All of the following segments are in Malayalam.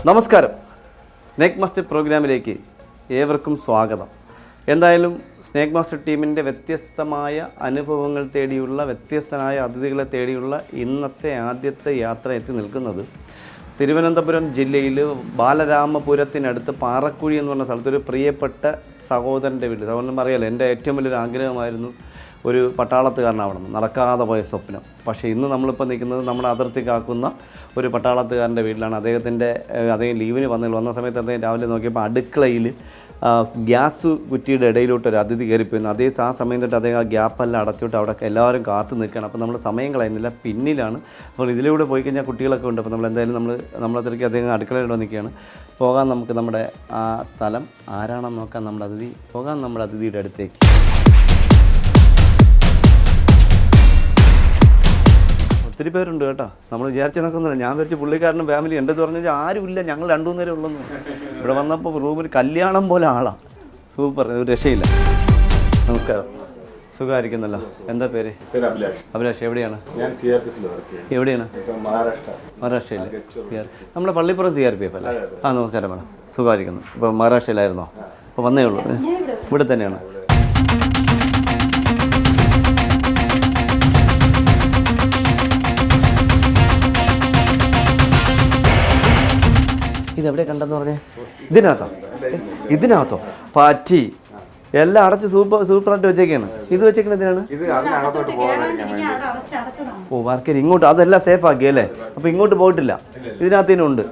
നമസ്കാരം. സ്നേക്ക് മാസ്റ്റർ പ്രോഗ്രാമിലേക്ക് ഏവർക്കും സ്വാഗതം. എന്തായാലും സ്നേക്ക് മാസ്റ്റർ ടീമിൻ്റെ വ്യത്യസ്തമായ അനുഭവങ്ങൾ തേടിയുള്ള വ്യത്യസ്തനായ അതിഥികളെ തേടിയുള്ള ഇന്നത്തെ ആദ്യത്തെ യാത്ര എത്തി നിൽക്കുന്നത് തിരുവനന്തപുരം ജില്ലയിൽ ബാലരാമപുരത്തിനടുത്ത് പാറക്കുഴി എന്ന് പറഞ്ഞ സ്ഥലത്തൊരു പ്രിയപ്പെട്ട സഹോദരൻ്റെ വീട്. സഹോദരൻ അറിയാലോ, എൻ്റെ ഏറ്റവും വലിയൊരു ആഗ്രഹമായിരുന്നു ഒരു പട്ടാളത്തുകാരനാവണം, നടക്കാതെ പോയ സ്വപ്നം. പക്ഷേ ഇന്ന് നമ്മളിപ്പോൾ നിൽക്കുന്നത് നമ്മുടെ അതിർത്തി കാക്കുന്ന ഒരു പട്ടാളത്തുകാരൻ്റെ വീട്ടിലാണ്. അദ്ദേഹം ലീവിന് വന്ന സമയത്ത് അദ്ദേഹം രാവിലെ നോക്കിയപ്പോൾ അടുക്കളയിൽ ഗ്യാസ് കുറ്റിയുടെ ഇടയിലോട്ട് ഒരു അതിഥി കയറിപ്പോയിരുന്നു. ആ സമയം തൊട്ട് അദ്ദേഹം ആ ഗ്യാപ്പെല്ലാം അടച്ചിട്ട് അവിടെ എല്ലാവരും കാത്തു നിൽക്കുകയാണ്. അപ്പോൾ നമ്മൾ സമയം കളയുന്നില്ല, പിന്നിലാണ്. അപ്പോൾ ഇതിലൂടെ പോയി കഴിഞ്ഞാൽ കുട്ടികളൊക്കെ ഉണ്ട്. അപ്പോൾ നമ്മളതിലേക്ക് അദ്ദേഹം അടുക്കളയിലൂടെ നിൽക്കുകയാണ്. പോകാൻ നമുക്ക് നമ്മുടെ ആ സ്ഥലം ആരാണെന്ന് നോക്കാം. നമ്മുടെ അതിഥിയുടെ അടുത്തേക്ക്. ഒത്തിരി പേരുണ്ട് കേട്ടോ. നമ്മൾ വിചാരിച്ചെനൊക്കൊന്നുമില്ല. ഞാൻ വിചാരിച്ച പുള്ളിക്കാരനും ഫാമിലി ഉണ്ടെന്ന് പറഞ്ഞാൽ ആരുമില്ല, ഞങ്ങൾ 2-3 നേരം ഉള്ളെന്ന്. ഇവിടെ വന്നപ്പോൾ റൂമിൽ കല്യാണം പോലെ ആളാണ്. സൂപ്പർ, ഒരു രക്ഷയില്ല. നമസ്കാരം, സുഖമായിരിക്കുന്നല്ലോ. എന്താ പേര്? അഭിലാഷ്. എവിടെയാണ്? എവിടെയാണ്? മഹാരാഷ്ട്രയിൽ. നമ്മുടെ പള്ളിപ്പുറം CRPF അല്ലേ? നമസ്കാരം മേഡം. സുഖമായിരിക്കുന്നു. ഇപ്പോൾ മഹാരാഷ്ട്രയിലായിരുന്നോ? അപ്പോൾ വന്നേ ഉള്ളൂ. ഇവിടെ തന്നെയാണ്. ഇതെവിടെ കണ്ടെന്ന് പറഞ്ഞേ? ഇതിനകത്തോ പറ്റി എല്ലാം അടച്ച് സൂപ്പറായിട്ട് വെച്ചേക്കാണ്. ഇത് വെച്ചേക്കണ എന്തിനാണ്? വർക്കർ ഇങ്ങോട്ട് അതെല്ലാം സേഫ് ആക്കി അല്ലേ? അപ്പോൾ ഇങ്ങോട്ട് പോയിട്ടില്ല, ഇതിനകത്തേനും ഉണ്ട്.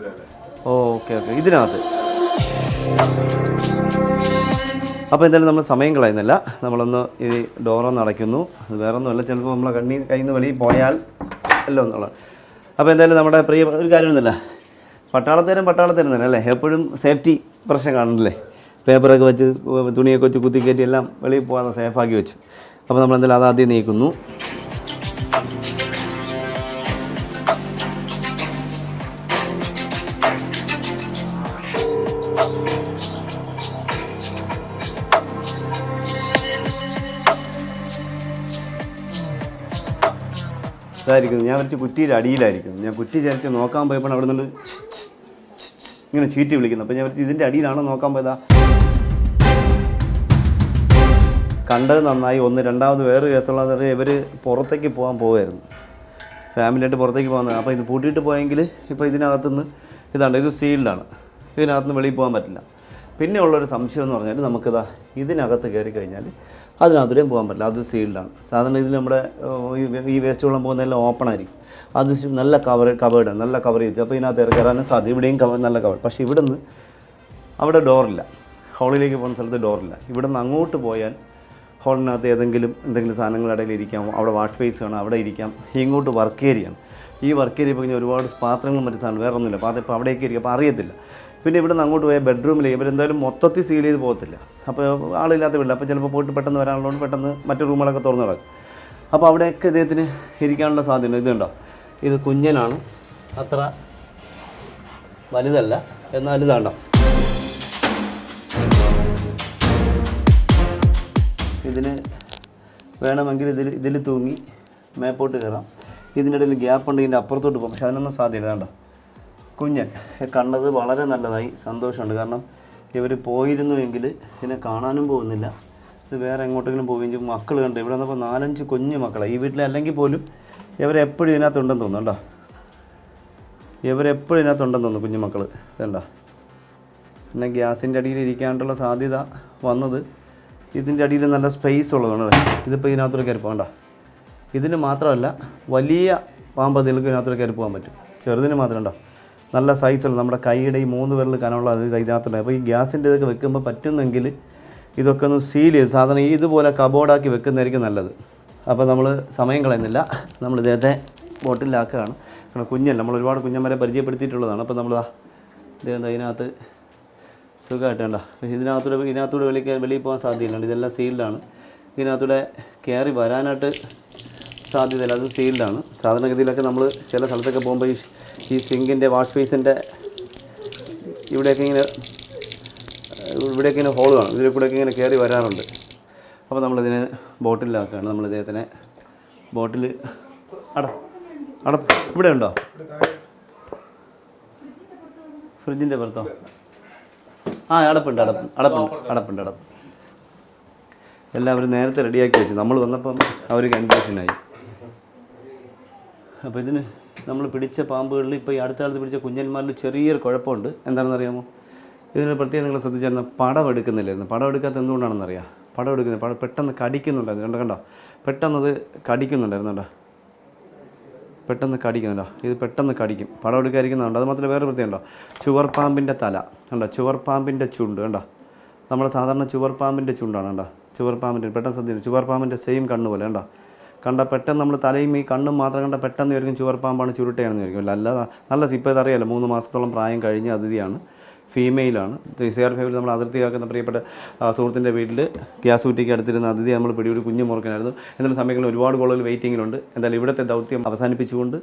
ഓക്കെ, ഇതിനകത്ത്. അപ്പോൾ എന്തായാലും നമ്മൾ സമയം കളയുന്നില്ല. നമ്മളൊന്ന് ഈ ഡോറൊന്ന് അടയ്ക്കുന്നു. അത് വേറെ ഒന്നുമല്ല, ചിലപ്പോൾ നമ്മളെ കയ്യിൽ നിന്ന് വെളിയിൽ പോയാൽ എല്ലാം ഒന്നുള്ളത്. അപ്പോൾ എന്തായാലും നമ്മുടെ പ്രിയ ഒരു കാര്യമൊന്നുമില്ല, പട്ടാളത്തേരും തന്നെ അല്ലേ? എപ്പോഴും സേഫ്റ്റി പ്രശ്നം കാണില്ലേ? പേപ്പറൊക്കെ വെച്ച് തുണിയൊക്കെ വെച്ച് കുത്തിക്കയറ്റി എല്ലാം വെളിയിൽ പോകാതെ സേഫാക്കി വെച്ചു. അപ്പോൾ നമ്മളെന്തായാലും അതാദ്യം നീക്കുന്നു. ഇതായിരിക്കുന്നു. ഞാൻ വിളിച്ച് കുറ്റിയുടെ അടിയിലായിരിക്കും. ഞാൻ കുറ്റി ചേർച്ച് നോക്കാൻ പോയപ്പോൾ അവിടെ നിന്ന് ഇങ്ങനെ ചീറ്റി വിളിക്കുന്നു. അപ്പോൾ ഞാൻ വിളിച്ച് ഇതിൻ്റെ അടിയിലാണോ നോക്കാൻ പോയതാ. കണ്ടത് നന്നായി. രണ്ടാമത് വേറെ കേസുള്ളത്, ഇവർ പുറത്തേക്ക് പോകാൻ പോവുമായിരുന്നു, ഫാമിലിയായിട്ട് പുറത്തേക്ക് പോകുന്നത്. അപ്പോൾ ഇത് പൂട്ടിയിട്ട് പോയെങ്കിൽ ഇപ്പോൾ ഇതിനകത്തുനിന്ന് ഇത് സീൽഡാണ്, ഇതിനകത്തുനിന്ന് വെളിയിൽ പോകാൻ പറ്റില്ല. പിന്നെ ഉള്ളൊരു സംശയം എന്ന് പറഞ്ഞാൽ ഇതിനകത്ത് കയറി കഴിഞ്ഞാൽ അതിനകത്തൂടെയും പോകാൻ പറ്റില്ല, അത് സീൽഡാണ്. സാധാരണ ഇതിൽ നമ്മുടെ ഈ വേസ്റ്റ് വെള്ളം പോകുന്നതെല്ലാം ഓപ്പൺ ആയിരിക്കും. അത് നല്ല കവേർഡ് നല്ല കവറേജ്. അപ്പോൾ ഇതിനകത്ത് കയറാനും സാധ്യത. ഇവിടെയും നല്ല കവർ. പക്ഷേ അവിടെ ഡോറില്ല. ഹോളിലേക്ക് പോകുന്ന സ്ഥലത്ത് ഡോറില്ല. ഇവിടെ നിന്ന് അങ്ങോട്ട് പോയാൽ ഹോളിനകത്ത് എന്തെങ്കിലും സാധനങ്ങളുടെ ഇടയിൽ ഇരിക്കാം. അവിടെ വാഷ് സ്പേസ് കാണാം, അവിടെ ഇരിക്കാം. ഇങ്ങോട്ട് വർക്ക് ഏരിയയാണ്. ഈ വർക്ക് ഏരിയ പോയി കഴിഞ്ഞാൽ ഒരുപാട് പാത്രങ്ങളും മറ്റു സാധനം വേറെ ഒന്നുമില്ല. അപ്പോൾ അതിപ്പോൾ അവിടേക്ക് ഇരിക്കും, അപ്പോൾ അറിയത്തില്ല. പിന്നെ ഇവിടെ നിന്ന് അങ്ങോട്ട് പോയാൽ ബെഡ്റൂമിലേക്ക് ഇവരെന്തായാലും മൊത്തത്തിൽ സീൽ ചെയ്ത് പോകത്തില്ല. അപ്പോൾ ആളില്ലാത്ത വീട്ടില്ല. അപ്പോൾ ചിലപ്പോൾ പോയിട്ട് പെട്ടെന്ന് വരാനുള്ളതുകൊണ്ട് പെട്ടെന്ന് മറ്റു റൂമുകളൊക്കെ തുറന്നു കിടക്കും. അപ്പോൾ അവിടെയൊക്കെ ഇദ്ദേഹത്തിന് ഇരിക്കാനുള്ള സാധ്യത. ഇതുണ്ടോ, ഇത് കുഞ്ഞനാണ്, അത്ര വലുതല്ല, എന്നാൽ ഇതാണ്ടോ, ഇതിന് വേണമെങ്കിൽ ഇതിൽ തൂങ്ങി മേപ്പോട്ട് കയറാം. ഇതിൻ്റെ ഇടയിൽ ഗ്യാപ്പ് ഉണ്ട്, ഇതിൻ്റെ അപ്പുറത്തോട്ട് പോകും. പക്ഷെ അതിനൊന്നും സാധ്യത കണ്ടോ. കുഞ്ഞൻ കണ്ടത് വളരെ നല്ലതായി, സന്തോഷമുണ്ട്. കാരണം ഇവർ പോയിരുന്നുവെങ്കിൽ ഇതിനെ കാണാനും പോകുന്നില്ല. ഇത് വേറെ എങ്ങോട്ടെങ്കിലും പോവുകയും മക്കൾ കണ്ട് ഇവിടെ വന്നപ്പോൾ 4-5 കുഞ്ഞു മക്കളാണ് ഈ വീട്ടിൽ. അല്ലെങ്കിൽ പോലും ഇവരെപ്പോഴും ഇതിനകത്തുണ്ടെന്ന് തോന്നുന്നു. കണ്ടോ, ഇവരെപ്പോഴും ഇതിനകത്തുണ്ടെന്ന് തോന്നുന്നു കുഞ്ഞുമക്കൾ. ഇതുണ്ടോ. പിന്നെ ഗ്യാസിൻ്റെ അടിയിൽ ഇരിക്കാനുള്ള സാധ്യത വന്നത് ഇതിൻ്റെ അടിയിൽ നല്ല സ്പേസ് ഉള്ളതാണ്. ഇതിപ്പോൾ ഇതിനകത്തോട് കയറി പോകണ്ട. ഇതിന് മാത്രമല്ല, വലിയ പാമ്പതികൾക്ക് ഇതിനകത്തോട് കയറി പോകാൻ പറ്റും. ചെറുതിന് മാത്രം ഉണ്ടോ, നല്ല സൈസുള്ള നമ്മുടെ കൈയുടെ ഈ 3 വിരൽ കനമുള്ള അത് ഇതിനകത്തുണ്ട്. അപ്പോൾ ഈ ഗ്യാസിൻ്റെ ഇതൊക്കെ വെക്കുമ്പോൾ പറ്റുന്നെങ്കിൽ ഇതൊക്കെ ഒന്ന് സീൽ ചെയ്ത് സാധാരണ ഇതുപോലെ കബോർഡാക്കി വെക്കുന്നതായിരിക്കും നല്ലത്. അപ്പോൾ നമ്മൾ സമയം കളയുന്നില്ല, നമ്മൾ ഇദ്ദേഹത്തെ ബോട്ടിലാക്കുകയാണ്. കാരണം കുഞ്ഞല്ല, നമ്മൾ ഒരുപാട് കുഞ്ഞന്മാരെ പരിചയപ്പെടുത്തിയിട്ടുള്ളതാണ്. അപ്പോൾ നമ്മൾ ഇദ്ദേഹം ഇതിനകത്ത് സുഖമായിട്ട് കണ്ടോ. പക്ഷേ ഇതിനകത്തൂടെ വെളിയിൽ പോകാൻ സാധ്യതയില്ല. ഇതെല്ലാം സീൽഡാണ്. ഇതിനകത്തൂടെ കയറി വരാനായിട്ട് സാധ്യതയില്ല, അത് സീൽഡാണ്. സാധാരണഗതിയിലൊക്കെ നമ്മൾ ചില സ്ഥലത്തൊക്കെ പോകുമ്പോൾ ഈ സിങ്കിൻ്റെ വാഷ് ബേസിൻ്റെ ഇവിടെയൊക്കെ ഇങ്ങനെ ഹോൾ കാണും. ഇതിൽ കൂടെയൊക്കെ ഇങ്ങനെ കയറി വരാറുണ്ട്. അപ്പോൾ നമ്മളിതിനെ ബോട്ടിലാക്കുകയാണ്. നമ്മൾ ഇദ്ദേഹത്തിനെ ബോട്ടിൽ ഇവിടെ ഉണ്ടോ? ഫ്രിഡ്ജിൻ്റെ പുറത്തോ? ആ അടപ്പുണ്ട്. എല്ലാവരും നേരത്തെ റെഡിയാക്കി വെച്ചു. നമ്മൾ വന്നപ്പം അവർ കൺഫ്യൂഷനായി. അപ്പോൾ ഇതിന് നമ്മൾ പിടിച്ച പാമ്പുകളിൽ ഇപ്പോൾ ഈ അടുത്ത കാലത്ത് പിടിച്ച കുഞ്ഞന്മാരിൽ ചെറിയൊരു കുഴപ്പമുണ്ട്. എന്താണെന്നറിയാമോ? ഇതിന് പ്രത്യേകം നിങ്ങൾ ശ്രദ്ധിച്ചാൽ പടം എടുക്കുന്നില്ലായിരുന്നു. പടം എടുക്കാത്ത എന്തുകൊണ്ടാണെന്നറിയാം? പടം എടുക്കുന്നത് പെട്ടെന്ന് കടിക്കുന്നുണ്ടായിരുന്നു. കണ്ടോ പെട്ടെന്നത് കടിക്കുന്നുണ്ടായിരുന്നു. പെട്ടെന്ന് കടിക്കുന്നുണ്ടോ? ഇത് പെട്ടെന്ന് കടിക്കും. പടം എടുക്കാതിരിക്കുന്നുണ്ട്. അത് മാത്രമല്ല വേറെ പ്രത്യേകം ഉണ്ടോ? ചുവർപ്പാമ്പിൻ്റെ തല കണ്ടോ, ചുവർപ്പാമ്പിൻ്റെ ചുണ്ട് കണ്ടോ. നമ്മൾ സാധാരണ ചുവർപ്പാമ്പിൻ്റെ ചുണ്ടാണ് കണ്ടോ. ചുവർപ്പാമ്പിൻ്റെ പെട്ടെന്ന് ശ്രദ്ധിക്കുന്നു. ചുവർപ്പാമ്പിൻ്റെ സെയിം കണ്ണ് പോലെ കണ്ട പെട്ടെന്ന് നമ്മൾ തലയും ഈ കണ്ണും മാത്രം കണ്ട പെട്ടെന്ന് ആയിരിക്കും ചുവർപ്പാമ്പാണ് ചുരുട്ടയാണെന്ന് വിചാരിക്കും. അല്ലാതെ നല്ല ഇപ്പോൾ ഇതറിയാമല്ലോ 3 മാസത്തോളം പ്രായം കഴിഞ്ഞ അതിഥിയാണ്, ഫീമെയിലാണ്. CR5 നമ്മൾ അതിർത്തിയാക്കുന്ന പ്രിയപ്പെട്ട സുഹൃത്തിൻ്റെ വീട്ടിൽ ഗ്യാസ് കുറ്റിക്ക് അടുത്തിരുന്ന അതിഥി നമ്മൾ പിടികൂടി കുഞ്ഞു മുറുക്കനായിരുന്നു. എന്നുള്ള സമയങ്ങളിൽ ഒരുപാട് കോളുകൾ വെയിറ്റിങ്ങിലുണ്ട്. എന്തായാലും ഇവിടുത്തെ ദൗത്യം അവസാനിപ്പിച്ചുകൊണ്ട്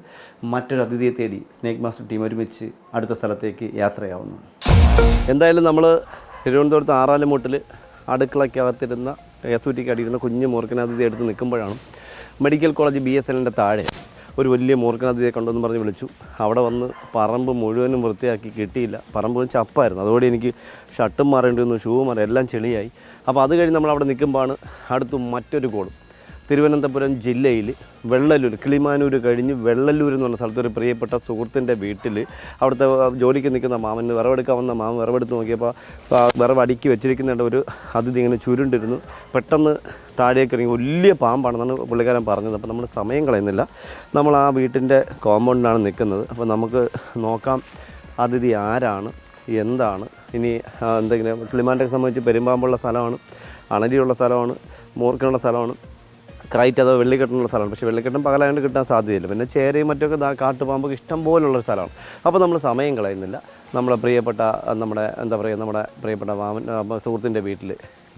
മറ്റൊരു അതിഥിയെ തേടി സ്നേക്ക് മാസ്റ്റർ ടീം ഒരുമിച്ച് അടുത്ത സ്ഥലത്തേക്ക് യാത്രയാവുന്നു. എന്തായാലും നമ്മൾ തിരുവനന്തപുരത്ത് ആറാലുമൂട്ടിൽ അടുക്കളയ്ക്കകത്തിരുന്ന ഗ്യാസ് കുറ്റിക്ക് അടിയിരുന്ന കുഞ്ഞു മുറുക്കനതിഥി എടുത്ത് നിൽക്കുമ്പോഴാണ് മെഡിക്കൽ കോളേജ് BSLൻ്റെ താഴെ ഒരു വലിയ മൂർഖനതിഥിയെ കൊണ്ടുവന്ന് പറഞ്ഞ് വിളിച്ചു. അവിടെ വന്ന് പറമ്പ് മുഴുവനും വൃത്തിയാക്കി കിട്ടിയില്ല. പറമ്പ് ചപ്പായിരുന്നു. അതോടെ എനിക്ക് ഷർട്ടും മാറേണ്ടി വന്നു, ഷൂ മാറി, എല്ലാം ചെളിയായി. അപ്പോൾ അത് കഴിഞ്ഞ് നമ്മൾ അവിടെ നിൽക്കുമ്പോഴാണ് അടുത്ത് മറ്റൊരു കോളും. തിരുവനന്തപുരം ജില്ലയിൽ വെള്ളല്ലൂർ, കിളിമാനൂർ കഴിഞ്ഞ് വെള്ളല്ലൂർ എന്ന് പറഞ്ഞ സ്ഥലത്ത് ഒരു പ്രിയപ്പെട്ട സുഹൃത്തിൻ്റെ വീട്ടിൽ അവിടുത്തെ ജോലിക്ക് നിൽക്കുന്ന മാമന് വിറവെടുക്കാൻ വന്ന മാമൻ വിറവെടുത്ത് നോക്കിയപ്പോൾ വിറവ് അടുക്കി വെച്ചിരിക്കുന്നുണ്ട്. ഒരു അതിഥി ഇങ്ങനെ ചുരുണ്ടിരുന്നു. പെട്ടെന്ന് താഴേക്ക് ഇറങ്ങി വലിയ പാമ്പാണെന്നാണ് പുള്ളിക്കാരൻ പറഞ്ഞത്. അപ്പോൾ നമ്മൾ സമയം കളയുന്നില്ല. നമ്മൾ ആ വീട്ടിൻ്റെ കോമ്പൗണ്ടിലാണ് നിൽക്കുന്നത്. അപ്പോൾ നമുക്ക് നോക്കാം അതിഥി ആരാണ്, എന്താണ്. ഇനി എന്തെങ്കിലും കിളിമാനൂരെ സംബന്ധിച്ച് പെരുമ്പാമ്പുള്ള സ്ഥലമാണ്, അണലിയുള്ള സ്ഥലമാണ്, മൂർഖനുള്ള സ്ഥലമാണ്, ക്രൈറ്റ് അഥവാ വെള്ളിക്കെട്ടിനുള്ള സ്ഥലമാണ്. പക്ഷേ വെള്ളിക്കെട്ടും പകലായതുകൊണ്ട് കിട്ടാൻ സാധ്യതയില്ല. പിന്നെ ചേരയും മറ്റൊക്കെ കാട്ടുപാമ്പൊക്കെ ഇഷ്ടം പോലുള്ളൊരു സ്ഥലമാണ്. അപ്പോൾ നമ്മൾ സമയം കളയുന്നില്ല. നമ്മുടെ പ്രിയപ്പെട്ട നമ്മുടെ പ്രിയപ്പെട്ട മാമൻ സുഹൃത്തിൻ്റെ വീട്ടിൽ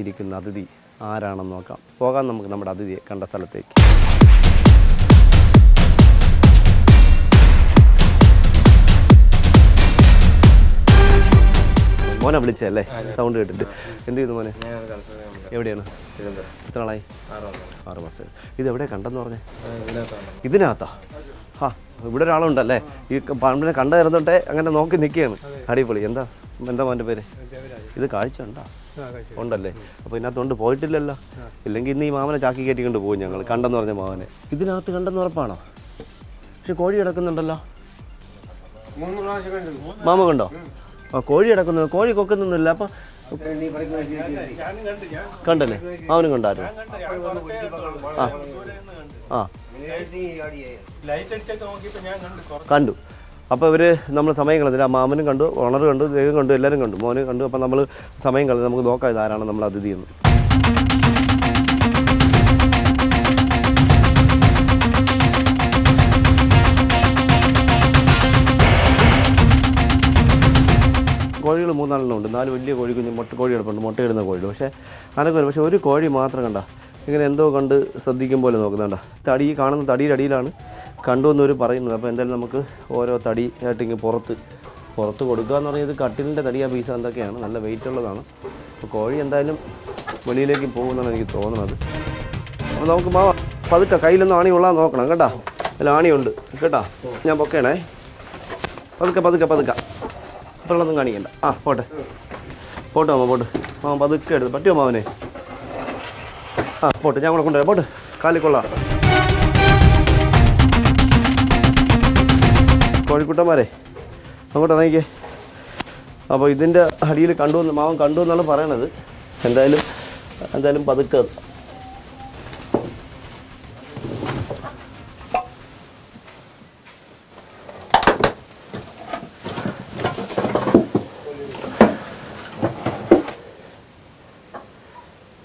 ഇരിക്കുന്ന അതിഥി ആരാണെന്ന് നോക്കാം. പോകാം നമുക്ക് നമ്മുടെ അതിഥിയെ കണ്ട സ്ഥലത്തേക്ക്. മോനെ വിളിച്ചല്ലേ, സൗണ്ട് കേട്ടിട്ട്. എന്ത് ചെയ്യുന്നു മോനെ? എവിടെയാണ്? എത്ര നാളായി? 6 മാസം. ഇതെവിടെ കണ്ടെന്ന് പറഞ്ഞേ? ഇതിനകത്താ? ആ ഇവിടെ ഒരാളുണ്ടല്ലേ, ഈ പാമ്പിനെ കണ്ടു തരുന്നോട്ടെ അങ്ങനെ നോക്കി നിൽക്കുകയാണ്. അടിപൊളി. എന്താ മോൻ്റെ പേര്? ഇത് കാഴ്ച ഉണ്ടോ? ഉണ്ടല്ലേ. അപ്പോൾ ഇതിനകത്തോണ്ട് പോയിട്ടില്ലല്ലോ. ഇല്ലെങ്കിൽ ഇന്ന് ഈ മാമനെ ചാക്കി കയറ്റിക്കൊണ്ട് പോകും ഞങ്ങൾ, കണ്ടെന്ന് പറഞ്ഞ മാമനെ. ഇതിനകത്ത് കണ്ടെന്ന് ഉറപ്പാണോ? പക്ഷെ കോഴി കിടക്കുന്നുണ്ടല്ലോ. മാമ കണ്ടോ? ആ കോഴി കിടക്കുന്നു. കോഴി കൊക്കുന്നില്ല. അപ്പം കണ്ടല്ലേ, അവനും കണ്ടായിരുന്നു. ആ ആ കണ്ടു. അപ്പോൾ ഇവർ നമ്മൾ സമയം കളഞ്ഞില്ല. മാമനും കണ്ടു, ഓണർ കണ്ടു, ദേഹം കണ്ടു, എല്ലാവരും കണ്ടു, മോനും കണ്ടു. അപ്പോൾ നമ്മൾ സമയം കളഞ്ഞു. നമുക്ക് നോക്കാം ഇതാരാണ് നമ്മൾ അതിഥി എന്ന്. കോഴികൾ 3-4 ഉണ്ട്. 4 വലിയ കോഴി കുഞ്ഞ് കോഴി കിടപ്പുണ്ട്, മുട്ടയിടുന്ന കോഴി. പക്ഷേ അനക്ക് പക്ഷേ ഒരു കോഴി മാത്രം കണ്ട ഇങ്ങനെ എന്തോ കണ്ട് ശ്രദ്ധിക്കും പോലെ നോക്കുന്നുണ്ട. തടി കാണുന്ന തടിയുടെ അടിയിലാണ് കണ്ടുവന്നവർ പറയുന്നത്. അപ്പോൾ എന്തായാലും നമുക്ക് ഓരോ തടി ആയിട്ട് ഇങ്ങനെ പുറത്ത് കൊടുക്കുക എന്ന് പറഞ്ഞത് കട്ടിലിൻ്റെ തടിയാ പീസ് എന്തൊക്കെയാണ്, നല്ല വെയിറ്റ് ഉള്ളതാണ്. അപ്പോൾ കോഴി എന്തായാലും വെളിയിലേക്ക് പോകുമെന്നാണ് എനിക്ക് തോന്നുന്നത്. അപ്പോൾ നമുക്ക് പതുക്കെ കയ്യിലൊന്നും ആണി കൊള്ളാൻ നോക്കണം കേട്ടോ. അതിൽ ആണിയുണ്ട് കേട്ടോ. ഞാൻ പൊക്കണേ. പതുക്കെ അത്രയുള്ളൊന്നും കാണിക്കണ്ട. ആ പോട്ടെ മാമ പോട്ടെ. മാമ പതുക്കെ എടുത്ത് പറ്റുമോ മാമനെ? ആ പോട്ടെ, ഞാൻ കൂടെ കൊണ്ടുവരാം. പോട്ടെ, കാലിക്കൊള്ളാം. കോഴിക്കുട്ടന്മാരെ അങ്ങോട്ട് ഇറങ്ങിക്കേ. അപ്പോൾ ഇതിൻ്റെ അടിയിൽ മാമൻ കണ്ടു എന്നാണ് പറയണത്. എന്തായാലും പതുക്കെ.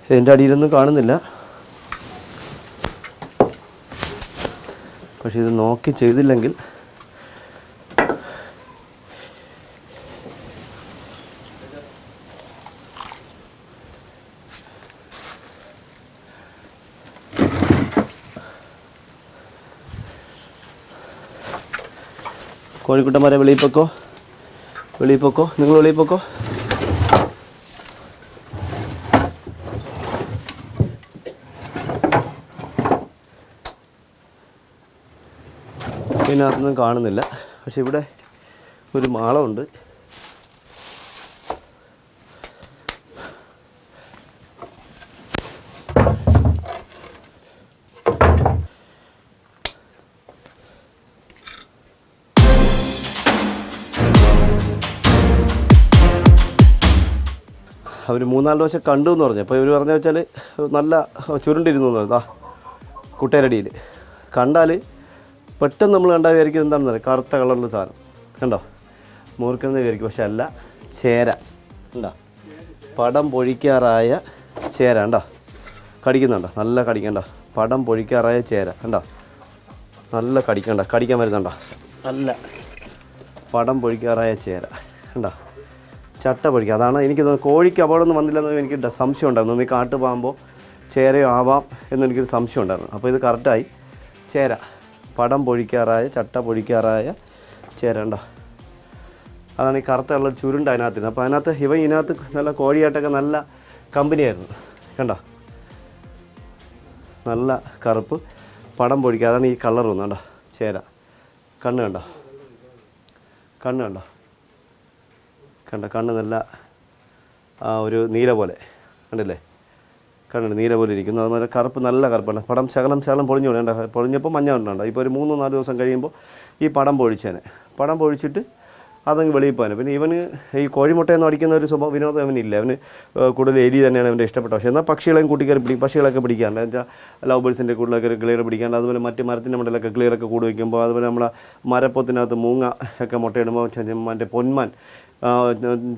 ഇതിൻ്റെ അടിയിലൊന്നും കാണുന്നില്ല. പക്ഷെ ഇത് നോക്കി ചെയ്തില്ലെങ്കിൽ കോഴിക്കുട്ടന്മാരെ വെളിയിൽ പൊക്കോ, നിങ്ങൾ വെളിയിൽ പൊക്കോ. ഇതിനകത്തൊന്നും കാണുന്നില്ല. പക്ഷെ ഇവിടെ ഒരു മാളമുണ്ട്. അവർ 3-4 ദിവസം കണ്ടു എന്ന് പറഞ്ഞു. അപ്പോൾ ഇവർ പറഞ്ഞു വെച്ചാൽ നല്ല ചുരുണ്ടിരുന്നു എന്ന് കുട്ടേരടിയിൽ കണ്ടാൽ പെട്ടെന്ന് നമ്മൾ കണ്ടാൽ വിചാരിക്കുന്നത് എന്താണെന്ന് അറിയാം, കറുത്ത കളറിലുള്ള സാധനം കണ്ടോ, മൂർക്കനെന്ന് വിചാരിക്കും. പക്ഷെ അല്ല, ചേര ഉണ്ടോ, പടം പൊഴിക്കാറായ ചേര ഉണ്ടോ, കടിക്കുന്നുണ്ടോ, നല്ല കടിക്കണ്ട, പടം പൊഴിക്കാറായ ചേര കണ്ടോ, നല്ല കടിക്കണ്ട, കടിക്കാൻ വരുന്നുണ്ടോ, നല്ല പടം പൊഴിക്കാറായ ചേര കണ്ടോ, ചട്ട പൊഴിക്കുക. അതാണ് എനിക്ക് കോഴിക്ക് അപകടമൊന്നും വന്നില്ലെന്ന് എനിക്ക് സംശയം ഉണ്ടായിരുന്നു. ഈ കാട്ടു പോകുമ്പോൾ ചേരയോ ആവാം എന്നെനിക്കൊരു സംശയം ഉണ്ടായിരുന്നു. അപ്പോൾ ഇത് കറക്റ്റായി, ചേര പടം പൊഴിക്കാറായ ചട്ട പൊഴിക്കാറായ ചേര ഉണ്ടോ. അതാണ് ഈ കറുത്ത കളർ ചുരുണ്ട് അതിനകത്തിരുന്നത്. അപ്പോൾ അതിനകത്ത് ഇതിനകത്ത് നല്ല കോഴിയായിട്ടൊക്കെ നല്ല കമ്പനിയായിരുന്നു കണ്ടോ, നല്ല കറുപ്പ് പടം പൊഴിക്കുക. അതാണ് ഈ കളർ വന്നു കണ്ടോ, ചേര. കണ്ണ് കണ്ടോ, കണ്ണ് കണ്ടോ, കണ്ണ് നല്ല ഒരു നീല പോലെ കണ്ടില്ലേ, കണ്ണ് നീല പോലെ ഇരിക്കുന്നു. അതുപോലെ കറുപ്പ് നല്ല കറുപ്പാണ്. പടം ശകലം പൊളിഞ്ഞു വേണ്ട, പൊളിഞ്ഞപ്പോൾ മഞ്ഞ കണ്ടുണ്ടോ. ഇപ്പോൾ ഒരു 3-4 ദിവസം കഴിയുമ്പോൾ ഈ പടം പൊഴിച്ചേനെ, പടം പൊഴിച്ചിട്ട് അതങ്ങ് വെളിയിൽ പോകാൻ. പിന്നെ ഇവന് ഈ കോഴിമുട്ടയൊന്നും അടിക്കുന്ന ഒരു വിനോദം അവനില്ല. അവന് കൂടുതൽ എലി തന്നെയാണ് അവൻ്റെ ഇഷ്ടപ്പെട്ടത്. പക്ഷേ എന്നാൽ പക്ഷികളെയും കൂട്ടിക്കയറി പക്ഷികളൊക്കെ പിടിക്കാറുണ്ട്. എന്ന് വെച്ചാൽ ലവ് ബേഴ്സിൻ്റെ കൂടുതലൊക്കെ ക്ലിയർ പിടിക്കാണ്ട്. അതുപോലെ മറ്റ് മരത്തിൻ്റെ മുകളിലൊക്കെ ക്ലിയറൊക്കെ കൂട് വയ്ക്കുമ്പോൾ, അതുപോലെ നമ്മളെ മരപ്പൊത്തിനകത്ത് മൂങ്ങ ഒക്കെ മുട്ടയിടുമ്പോൾ മറ്റേ പൊന്മാൻ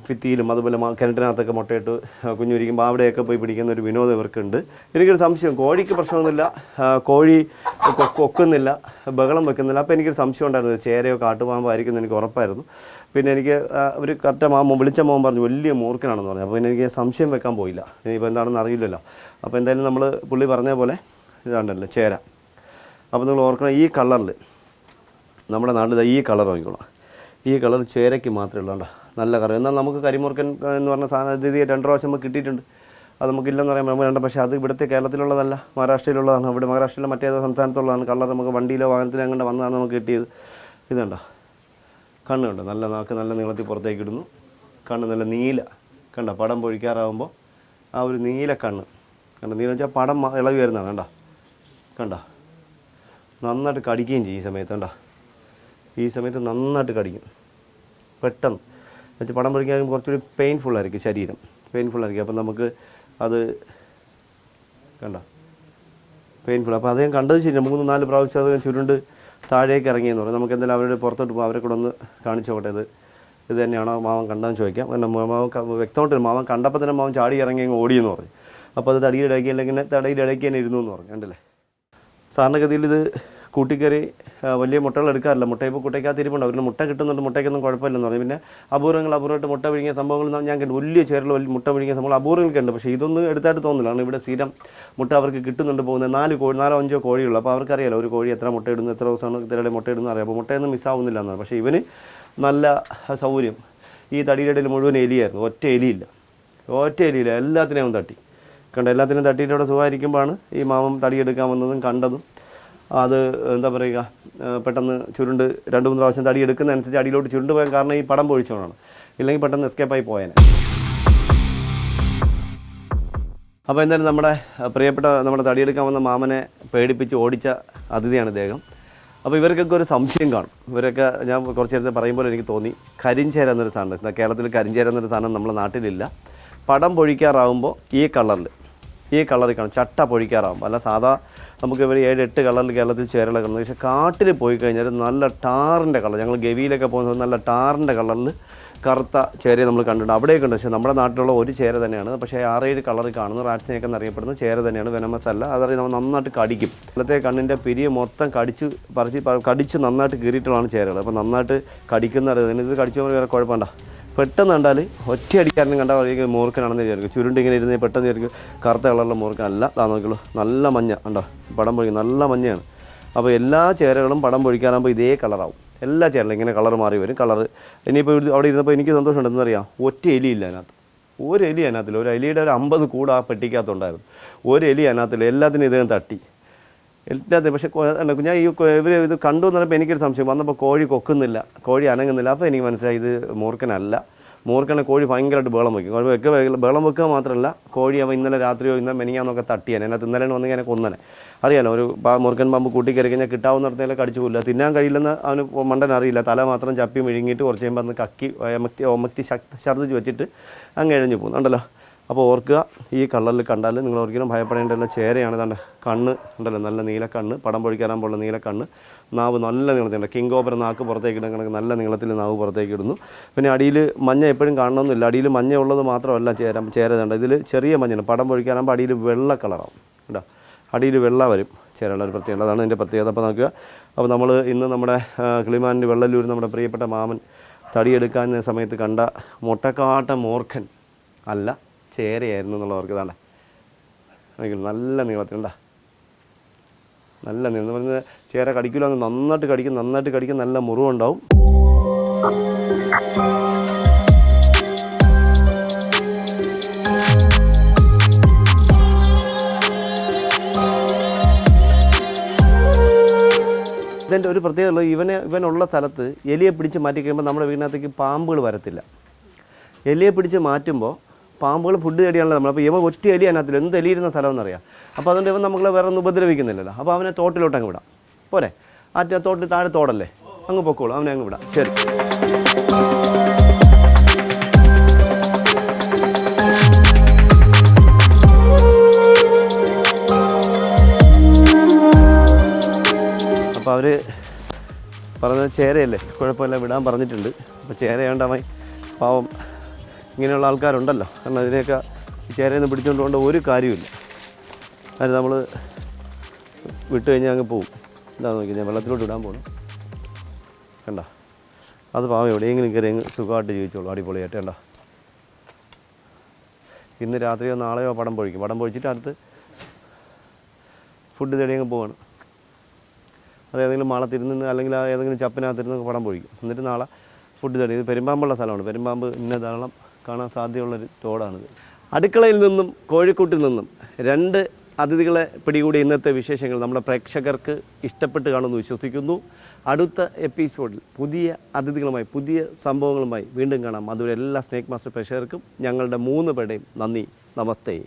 ഭിത്തിയിലും അതുപോലെ കിണറ്റിനകത്തൊക്കെ മുട്ടയിട്ട് കുഞ്ഞുരിക്കുമ്പോൾ അവിടെയൊക്കെ പോയി പിടിക്കുന്ന ഒരു വിനോദം ഇവർക്കുണ്ട്. എനിക്കൊരു സംശയം, കോഴിക്ക് പ്രശ്നമൊന്നുമില്ല, കോഴി കൊക്കുന്നില്ല, ബഹളം വെക്കുന്നില്ല. അപ്പോൾ എനിക്കൊരു സംശയം ഉണ്ടായിരുന്നു, ചേരയോ കാട്ടുപാമ്പായിരിക്കും എനിക്ക് ഉറപ്പായിരുന്നു. പിന്നെ എനിക്ക് ഒരു കറക്റ്റ് വിളിച്ച മോൻ പറഞ്ഞു വലിയ മൂർഖനാണെന്ന് പറഞ്ഞു. അപ്പോൾ പിന്നെ എനിക്ക് സംശയം വെക്കാൻ പോയില്ല, ഇനിയിപ്പോൾ എന്താണെന്ന് അറിയില്ലല്ലോ. അപ്പോൾ എന്തായാലും നമ്മൾ പുള്ളി പറഞ്ഞ പോലെ ഇതാണ്ടല്ലോ ചേര. അപ്പോൾ നിങ്ങൾ ഓർക്കണം, ഈ കളറിൽ നമ്മുടെ നാട്ടിൽ ഈ കളർ വാങ്ങിക്കോളാം. ഈ കളർ ചേരയ്ക്ക് മാത്രമേ ഉള്ളൂ കേട്ടോ, നല്ല കളർ. എന്നാൽ നമുക്ക് കരിമൂർക്കൻ എന്ന് പറഞ്ഞ സാധനം 2 പ്രാവശ്യം നമുക്ക് കിട്ടിയിട്ടുണ്ട്, അത് നമുക്കില്ലെന്ന് പറയാൻ നമ്മൾ വേണ്ട. പക്ഷേ അത് ഇവിടുത്തെ കേരളത്തിലുള്ളതല്ല, മഹാരാഷ്ട്രയിലുള്ളതാണ്. ഇവിടെ മഹാരാഷ്ട്രയിലെ മറ്റേതോ സംസ്ഥാനത്തുള്ളതാണ്. കളർ നമുക്ക് വണ്ടിയിലോ വാഹനത്തിലോ അങ്ങനെ വന്നതാണ് നമുക്ക് കിട്ടിയത്. ഇതുണ്ടോ, കണ്ണ് കണ്ടോ, നല്ല നാക്ക് നല്ല നീളത്തിൽ പുറത്തേക്ക് ഇടുന്നു, കണ്ണ് നല്ല നീല കണ്ടോ, പടം പൊഴിക്കാറാകുമ്പോൾ ആ ഒരു നീല കണ്ണ് കണ്ടോ, നീല വെച്ചാൽ പടം ഇളകി വരുന്നതാണ് കണ്ടോ, കണ്ടോ. നന്നായിട്ട് കടിക്കുകയും ചെയ്യും ഈ സമയത്ത് കണ്ടോ, ഈ സമയത്ത് നന്നായിട്ട് കടിക്കും പെട്ടെന്ന്. എന്നുവെച്ചാൽ പടം പൊഴിക്കാൻ കുറച്ചുകൂടി പെയിൻഫുള്ളായിരിക്കും, ശരീരം പെയിൻഫുള്ളായിരിക്കും. അപ്പം നമുക്ക് അത് കണ്ടോ പെയിൻഫുൾ. അപ്പോൾ അത് ഞാൻ കണ്ടത് ശരി, 3-4 പ്രാവശ്യം അത് ചുരുണ്ട് താഴേക്ക് ഇറങ്ങിയെന്ന് പറയും. നമുക്ക് എന്തായാലും അവരുടെ പുറത്തോട്ട് പോകും, അവരെ കൂടെ ഒന്ന് കാണിച്ചു നോട്ടെ, ഇത് തന്നെയാണോ മാവൻ കണ്ടതെന്ന് ചോദിക്കാം. കാരണം മാവൻ വ്യക്തമായിട്ട് മാവൻ കണ്ടപ്പോൾ തന്നെ മാവൻ ചാടി ഇറങ്ങി അങ്ങ് ഓടിയെന്ന് പറഞ്ഞു. അപ്പോൾ അത് തടിയിലിടയ്ക്ക് അല്ലെങ്കിൽ തടയിലിടയ്ക്ക് തന്നെ ഇരുന്നു എന്ന് പറഞ്ഞു. കണ്ടില്ലേ, സാധാരണഗതിയിൽ ഇത് കൂട്ടിക്കറി വലിയ മുട്ടകൾ എടുക്കാറില്ല. മുട്ട ഇപ്പോൾ കുട്ടയ്ക്കകത്ത് ഇരിപ്പുണ്ട്, അവരുടെ മുട്ട കിട്ടുന്നുണ്ട്, മുട്ടയ്ക്കൊന്നും കുഴപ്പമില്ലെന്ന് പറഞ്ഞു. പിന്നെ അപൂർവമായിട്ട് മുട്ട വിഴുങ്ങിയ സംഭവങ്ങൾ ഞാൻ കണ്ടു, വലിയ ചേരിൽ മുട്ട വിഴുങ്ങിയ സംഭവങ്ങൾ അപൂർവങ്ങൾക്കുണ്ട്. പക്ഷേ ഇതൊന്നും എടുത്തായിട്ട് തോന്നില്ല, കാരണം ഇവിടെ സ്ഥിരം മുട്ട അവർക്ക് കിട്ടുന്നുണ്ട്. പോകുന്നത് 4-5 കോഴിയുള്ളൂ. അപ്പോൾ അവർക്കറിയാലോ ഒരു കോഴി എത്ര മുട്ട ഇടുന്നു, എത്ര ദിവസമാണ് ഇത്തരയുടെ മുട്ട ഇടുന്നു അറിയാം. അപ്പോൾ മുട്ടയൊന്നും മിസ്സാവുന്നില്ല എന്നാണ്. പക്ഷേ ഇവന് നല്ല സൗകര്യം. ഈ തടിയുടെ ഇടയിൽ മുഴുവൻ എലിയായിരുന്നു, ഒറ്റ എലിയില്ല, എല്ലാത്തിനെയും തട്ടി കണ്ടോ, എല്ലാത്തിനെയും തട്ടിയിട്ട് അവിടെ സുഖമായിരിക്കുമ്പോഴാണ് ഈ മാമൻ തടിയെടുക്കാൻ വന്നതും കണ്ടതും. അത് എന്താ പറയുക, പെട്ടെന്ന് ചുരുണ്ട് 2-3 പ്രാവശ്യം തടി എടുക്കുന്നതനുസരിച്ച് അടിയിലോട്ട് ചുരുണ്ട് പോയാൽ കാരണം ഈ പടം പൊഴിച്ചോണ്ടാണ്, ഇല്ലെങ്കിൽ പെട്ടെന്ന് എസ്കേപ്പായി പോയേനെ. അപ്പോൾ എന്തായാലും നമ്മുടെ തടിയെടുക്കാൻ വന്ന മാമനെ പേടിപ്പിച്ച് ഓടിച്ച അതിഥിയാണ് ഇദ്ദേഹം. അപ്പോൾ ഇവർക്കൊക്കെ ഒരു സംശയം കാണും. ഇവരൊക്കെ ഞാൻ കുറച്ച് നേരത്തെ പറയുമ്പോൾ എനിക്ക് തോന്നി, കരിഞ്ചേര എന്നൊരു സാധനം, കേരളത്തിൽ കരിഞ്ചേര എന്നൊരു സാധനം നമ്മുടെ നാട്ടിലില്ല. പടം പൊഴിക്കാറാകുമ്പോൾ ഈ കളറിൽ കാണും, ചട്ട പൊഴിക്കാറാകുമ്പോൾ. അല്ല സാധാ നമുക്ക് ഇവർ 7-8 കളറിൽ കേരളത്തിൽ ചേരകളൊക്കെ കാണുന്നത്. പക്ഷേ കാട്ടിൽ പോയി കഴിഞ്ഞാൽ നല്ല ടാറിൻ്റെ കളർ, ഞങ്ങൾ ഗവിയിലൊക്കെ പോകുന്നത് നല്ല ടാറിൻ്റെ കളറിൽ കറുത്ത ചേരയെ നമ്മൾ കണ്ടിട്ടുണ്ട്, അവിടെയൊക്കെ ഉണ്ട്. പക്ഷേ നമ്മുടെ നാട്ടിലുള്ള ഒരു ചേര തന്നെയാണ്. പക്ഷേ 6-7 കളറിൽ കാണുന്നത് റാറ്റ്സ്നേക്ക് എന്നറിയപ്പെടുന്ന ചേര തന്നെയാണ്, വെനമസ് അല്ല. അതറിയാം, നമ്മൾ നന്നായിട്ട് കടിക്കും. ഇന്നത്തെ കണ്ണിൻ്റെ പിരിയ മൊത്തം കടിച്ച് നന്നായിട്ട് കീറിയിട്ടുള്ളതാണ് ചേരകൾ. അപ്പോൾ നന്നായിട്ട് കടിക്കുന്നറിയാം. ഇത് കടിച്ചു വേറെ കുഴപ്പമുണ്ട. പെട്ടെന്ന് കണ്ടാൽ ഒറ്റയടിക്കാരനും കണ്ടാൽ മൂർഖനാണെന്ന് വിചാരിക്കും. ചുരുണ്ടിങ്ങനെ ഇരുന്ന് പെട്ടെന്ന് വിചാരിക്കും കറുത്ത കളറിലുള്ള മൂർഖനല്ല. നോക്കുള്ളൂ, നല്ല മഞ്ഞ കണ്ടോ, പടം പൊഴിക്കും, നല്ല മഞ്ഞയാണ്. അപ്പോൾ എല്ലാ ചേരകളും പടം പൊഴിക്കാറാകുമ്പോൾ ഇതേ കളറാവും. എല്ലാ ചേരകളും ഇങ്ങനെ കളർ മാറി വരും. ഇനിയിപ്പോൾ അവിടെ ഇരുന്നപ്പോൾ എനിക്ക് സന്തോഷമുണ്ട്. എന്നറിയാം, ഒറ്റ എലിയില്ല അതിനകത്ത്, ഒരു എലി അതിനകത്തില്ല. ഒരു എലിയുടെ ഒരു 50 കൂട് ആ പെട്ടിക്കകത്തുണ്ടായിരുന്നു. ഒരു എലി അതിനകത്തില്ല, എല്ലാത്തിനും ഇദ്ദേഹം തട്ടി എല്ലാത്തിനും. പക്ഷേ ഞാൻ ഇവർ ഇത് കണ്ടു എന്ന് പറഞ്ഞപ്പോൾ എനിക്കൊരു സംശയം വന്നപ്പോൾ, കോഴി കൊക്കുന്നില്ല, കോഴി അനങ്ങുന്നില്ല. അപ്പോൾ എനിക്ക് മനസ്സിലായി ഇത് മൂർഖനല്ല. മൂർഖനെ കോഴി ഭയങ്കരമായിട്ട് ബഹളം വയ്ക്കും. ബഹളം വെക്കുക മാത്രമല്ല, കോഴി അവൻ ഇന്നലെ രാത്രിയോ ഇന്നലെ മെനിയാന്നൊക്കെ തട്ടിയാൻ അതിനകത്ത് ഇന്നലെ വന്നെങ്കിൽ എന്നെ കൊന്നനെ. അറിയാലോ, ഒരു മൂർഖൻ പാമ്പ് കൂട്ടിക്കയറി കഴിഞ്ഞാൽ കിട്ടാവുന്നിടത്തേലെ കടിച്ചു കൊല്ലുക. തിന്നാൻ കഴിയില്ലെന്ന് അവന് മണ്ടൻ അറിയില്ല. തല മാത്രം ചപ്പി മിഴുങ്ങിയിട്ട് കുറച്ച് കഴിയുമ്പോൾ അന്ന് കക്കി ഒമക്തി ഛർദ്ദിച്ച് വെച്ചിട്ട് അങ്ങ് എഴഞ്ഞു പോകുന്നുണ്ടല്ലോ. അപ്പോൾ ഓർക്കുക, ഈ കളറിൽ കണ്ടാൽ നിങ്ങൾ ഒരിക്കലും ഭയപ്പെടേണ്ടല്ല. ചേരയാണ്. ഇതാണ്ട് കണ്ണ് ഉണ്ടല്ലോ, നല്ല നീലക്കണ്ണ്, പടം പൊഴിക്കാനാകുമ്പോൾ നീലക്കണ്ണ്, നാവ് നല്ല നീളത്തിലുണ്ട്. കിങ് കോബ്ര നാക്ക് പുറത്തേക്ക് ഇടുന്ന കണക്ക് നല്ല നീളത്തിൽ നാവ് പുറത്തേക്ക് ഇടുന്നു. പിന്നെ അടിയിൽ മഞ്ഞ എപ്പോഴും കാണണമെന്നില്ല. അടിയിൽ മഞ്ഞ ഉള്ളത് മാത്രമല്ല ചേരതുണ്ട്. ഇതിൽ ചെറിയ മഞ്ഞാണ്. പടം പൊഴിക്കാനാകുമ്പോൾ അടിയിൽ വെള്ള കളറാവും കേട്ടോ. അടിയിൽ വെള്ള വരും ചേരയുടെ ഒരു പ്രത്യേകത. അതാണ് ഇതിൻ്റെ പ്രത്യേകത. അപ്പോൾ നോക്കുക. അപ്പോൾ നമ്മൾ ഇന്ന് നമ്മുടെ കിളിമാനിൻ്റെ വെള്ളല്ലൂർ നമ്മുടെ പ്രിയപ്പെട്ട മാമൻ തടിയെടുക്കാൻ സമയത്ത് കണ്ട മുട്ടക്കാട്ട മൂർഖൻ അല്ല, ചേരയായിരുന്നു എന്നുള്ളവർക്ക് ഇതാണ് നല്ല നീളത്തിലുണ്ടാ, നല്ല നീളം എന്ന് പറയുന്നത്. ചേര കടിക്കില്ല, നന്നായിട്ട് കടിക്കും, നല്ല മുറിവുണ്ടാവും. ഇതിൻ്റെ ഒരു പ്രത്യേകത ഇവനുള്ള സ്ഥലത്ത് എലിയെ പിടിച്ച് മാറ്റി കഴിയുമ്പോൾ നമ്മുടെ വീടിനകത്തേക്ക് പാമ്പുകൾ വരത്തില്ല. എലിയെ പിടിച്ച് മാറ്റുമ്പോൾ പാമ്പുകൾ ഫുഡ് തേടിയാണല്ലോ നമ്മൾ. അപ്പോൾ ഇവ ഒറ്റ എലി അതിനകത്തില്ല, എന്ത് എലിയിരുന്ന സ്ഥലമെന്നറിയാം. അപ്പോൾ അതുകൊണ്ട് ഇവൻ നമ്മളെ വേറെ ഒന്നും ഉപദ്രവിക്കുന്നില്ലല്ലോ. അപ്പോൾ അവനെ തോട്ടിലോട്ട് അങ്ങ് വിടാം. പോരെ, തോട്ടിൽ താഴെ തോടല്ലേ, അങ്ങ് പൊക്കോളൂ, അവനെ അങ്ങ് വിടാം. ശരി. അപ്പോൾ അവർ പറഞ്ഞത് ചേരയല്ലേ, കുഴപ്പമില്ല, വിടാൻ പറഞ്ഞിട്ടുണ്ട്. അപ്പോൾ ചേരയാണ്ടാമായി പാവം ഇങ്ങനെയുള്ള ആൾക്കാരുണ്ടല്ലോ. കാരണം ഇതിനെയൊക്കെ ചേരയെന്ന് പിടിച്ചുകൊണ്ട് കൊണ്ട് ഒരു കാര്യമില്ല. അത് നമ്മൾ വിട്ട് കഴിഞ്ഞാൽ അങ്ങ് പോവും. എന്താണെന്ന് നോക്കി ഞാൻ വെള്ളത്തിലോട്ട് വിടാൻ പോകണം. കണ്ട, അത് പാവം എവിടെയെങ്കിലും കയറി അങ്ങ് സുഖമായിട്ട് ജീവിച്ചോളൂ, അടിപൊളിയായിട്ട്. കണ്ട, ഇന്ന് രാത്രിയോ നാളെയോ പടം പൊഴിക്കും. പടം പൊഴിച്ചിട്ട് അടുത്ത് ഫുഡ് തേടി അങ്ങ് പോവാണ്. അത് ഏതെങ്കിലും മാളത്തിരുന്ന് അല്ലെങ്കിൽ ഏതെങ്കിലും ചപ്പിനകത്തിരുന്ന് പടം പൊഴിക്കും. എന്നിട്ട് നാളെ ഫുഡ് തേടി. ഇത് പെരുമ്പാമ്പുള്ള സ്ഥലമാണ്. പെരുമ്പാമ്പ് ഇന്ന ധാരാളം കാണാൻ സാധ്യതയുള്ളൊരു തോടാണിത്. അടുക്കളയിൽ നിന്നും കോഴിക്കൂട്ടിൽ നിന്നും 2 അതിഥികളെ പിടികൂടി ഇന്നത്തെ വിശേഷങ്ങൾ നമ്മുടെ പ്രേക്ഷകർക്ക് ഇഷ്ടപ്പെട്ട് കാണുമെന്ന് വിശ്വസിക്കുന്നു. അടുത്ത എപ്പിസോഡിൽ പുതിയ അതിഥികളുമായി പുതിയ സംഭവങ്ങളുമായി വീണ്ടും കാണാം. അതുവരെ എല്ലാ സ്നേക്ക് മാസ്റ്റർ പ്രേക്ഷകർക്കും ഞങ്ങളുടെ 3 പേരുടെയും നന്ദി, നമസ്തേ.